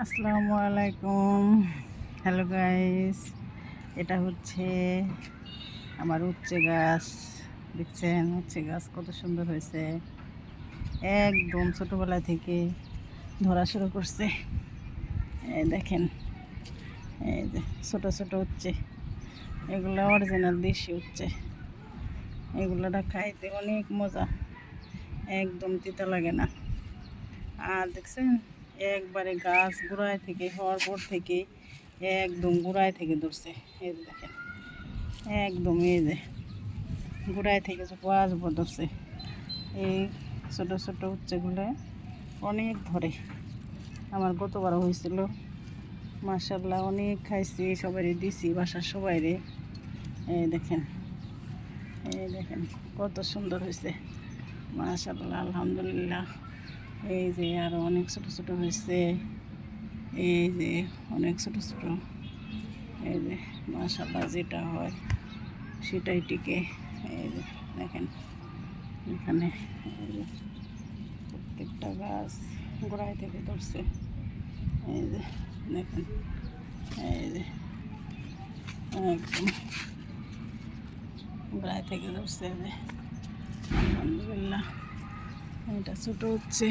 আসসালামু আলাইকুম। Hello guys, এটা হচ্ছে আমার উচ্ছে গাছ। দেখছেন উচ্ছে গাছ কত সুন্দর হয়েছে, একদম ছোটোবেলা থেকে ধরা শুরু করছে। এই দেখেন, এই যে ছোটো ছোটো উচ্ছে, এগুলো অরিজিনাল দেশি উচ্ছে। এগুলোটা খাইতে অনেক মজা, একদম তিতা লাগে না। আর দেখছেন একবারে গাছ গোড়ায় থেকে হওয়ার পর থেকে একদম গোড়ায় থেকে ধরছে। এই যে দেখেন, একদম এই যে গোড়ায় থেকে গাছ ধরছে। এই ছোটো ছোটো উচ্ছেগুলো অনেক ধরে। আমার গতবার হয়েছিল, মাশাল্লাহ অনেক খাইছি, সবারই দিছি, বাসার সবাইরে। এই দেখেন, এই দেখেন কত সুন্দর হয়েছে, মাশাল্লাহ আলহামদুলিল্লাহ। এই যে আরও অনেক ছোটো ছোটো হয়েছে, এই যে অনেক ছোটো ছোটো। এই যে মাশাল্লাহ যেটা হয় সেটাই টিকে। এই যে দেখেন এখানে প্রত্যেকটা গাছ গোড়ায় থেকে ধরছে। এই যে দেখেন, এই যে একদম গোড়ায় থেকে ধরছে। এই যে আলহামদুলিল্লাহ। এটা ছোটো হচ্ছে,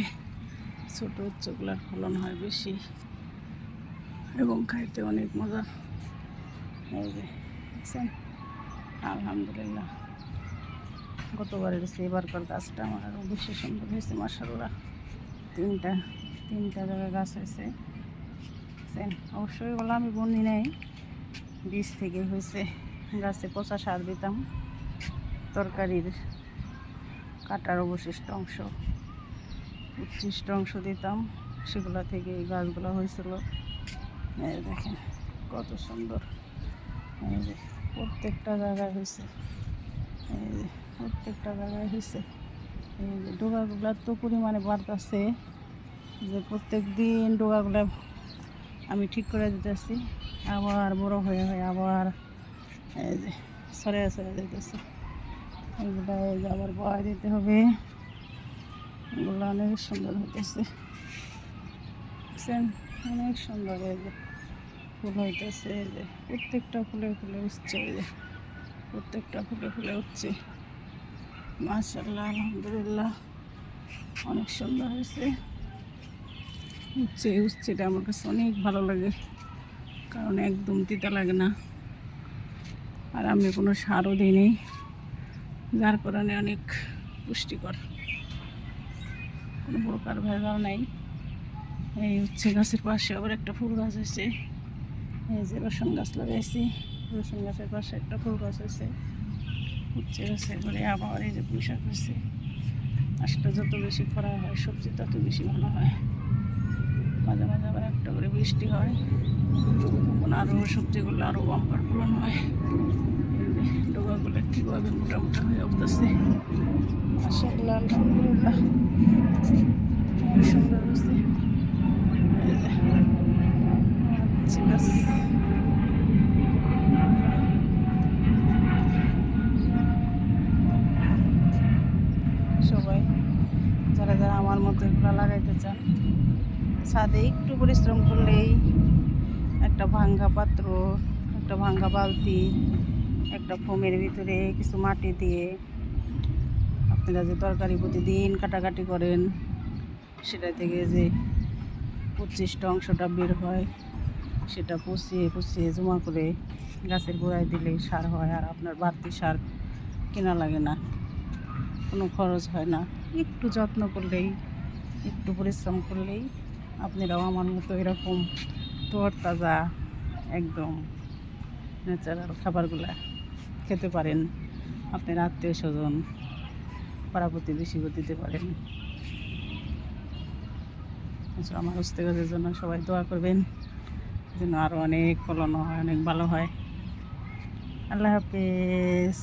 ছোটো উচ্চগুলার ফলন হয় বেশি এবং খাইতে অনেক মজা। এই যে দেখছেন, আলহামদুলিল্লাহ। গতবারের চেয়ে এবারকার গাছটা আমার আরও বেশি সুন্দর হয়েছে, মাশাল্লাহ। তিনটা জায়গায় গাছ হয়েছে। অবশ্যই এগুলো আমি বন্দি নেই, বীজ থেকে হয়েছে। গাছে পচা সার দিতাম, তরকারির কাটার অবশিষ্ট অংশ, উচ্ছিষ্ট অংশ দিতাম, সেগুলো থেকে এই গাছগুলো হয়েছিল। এই দেখেন কত সুন্দর, এই যে প্রত্যেকটা জায়গায় হয়েছে, এই যে প্রত্যেকটা জায়গায় হয়েছে। এই যে ডোগাগুলার তো পরিমাণে বাড়তেছে, যে প্রত্যেক দিন ডোগাগুলা আমি ঠিক করে দিতেছি, আবার বড় হয়ে হয়ে আবার এই যে সরে দিতেছে। এগুলো এই যে আবার বয়া দিতে হবে। এগুলো অনেক সুন্দর হইতেছে, অনেক সুন্দর। এই যে ফুল হইতেছে, এই যে প্রত্যেকটা ফুলে ফুলে উঠছে, এই যে প্রত্যেকটা ফুলে ফুলে উঠছে, মাশাআল্লাহ আলহামদুলিল্লাহ অনেক সুন্দর হয়েছে। উচ্ছেটা আমার কাছে অনেক ভালো লাগে, কারণ একদম তিতা লাগে না, আর আমি কোনো সারও দিই নেই, যার কারণে অনেক পুষ্টিকর, কোনো প্রকার ভেজাল নাই। এই উচ্ছে গাছের পাশে আবার একটা ফুল গাছ হয়েছে। এই যে রসুন গাছ লাগাইছি, রসুন গাছের পাশে একটা ফুল গাছ হয়েছে। উচ্ছে গাছের পরে আবার এই যে পুঁই শাক হয়েছে। আসলে যত বেশি খরা হয় সবজি তত বেশি ভালো হয়। মাঝে মাঝে আবার একটা করে বৃষ্টি হয়, তখন আরও সবজিগুলো আরও বাম্পার ফলন হয়। ডোগাগুলো কীভাবে মোটা মোটা হয়ে উঠতেছে, মাশাআল্লাহ আলহামদুলিল্লাহ অনেক সুন্দর হয়েছে। ঠিক আছে, সবাই যারা যারা আমার মতো এগুলো লাগাইতে চান, ছাদে একটু পরিশ্রম করলেই একটা ভাঙ্গা পাত্র, একটা ভাঙ্গা বালতি, একটা ফোমের ভিতরে কিছু মাটি দিয়ে আপনারা যে তরকারি প্রতিদিন কাটাকাটি করেন, সেটা থেকে যে উচ্ছিষ্ট অংশটা বের হয়, সেটা পচিয়ে জমা করে গাছের গোড়ায় দিলেই সার হয়। আর আপনার বাড়তি সার কেনা লাগে না, কোনো খরচ হয় না। একটু যত্ন করলেই, একটু পরিশ্রম করলেই আপনারাও আমার মতো এরকম তরতাজা একদম ন্যাচারাল খাবারগুলা খেতে পারেন। আপনার আত্মীয় স্বজন পাড়া প্রতিবেশীও দিতে পারেন। আমার উস্তে গাছের জন্য সবাই দোয়া করবেন, যেন আরও অনেক ফলন হয়, অনেক ভালো হয়। আল্লাহ হাফেজ।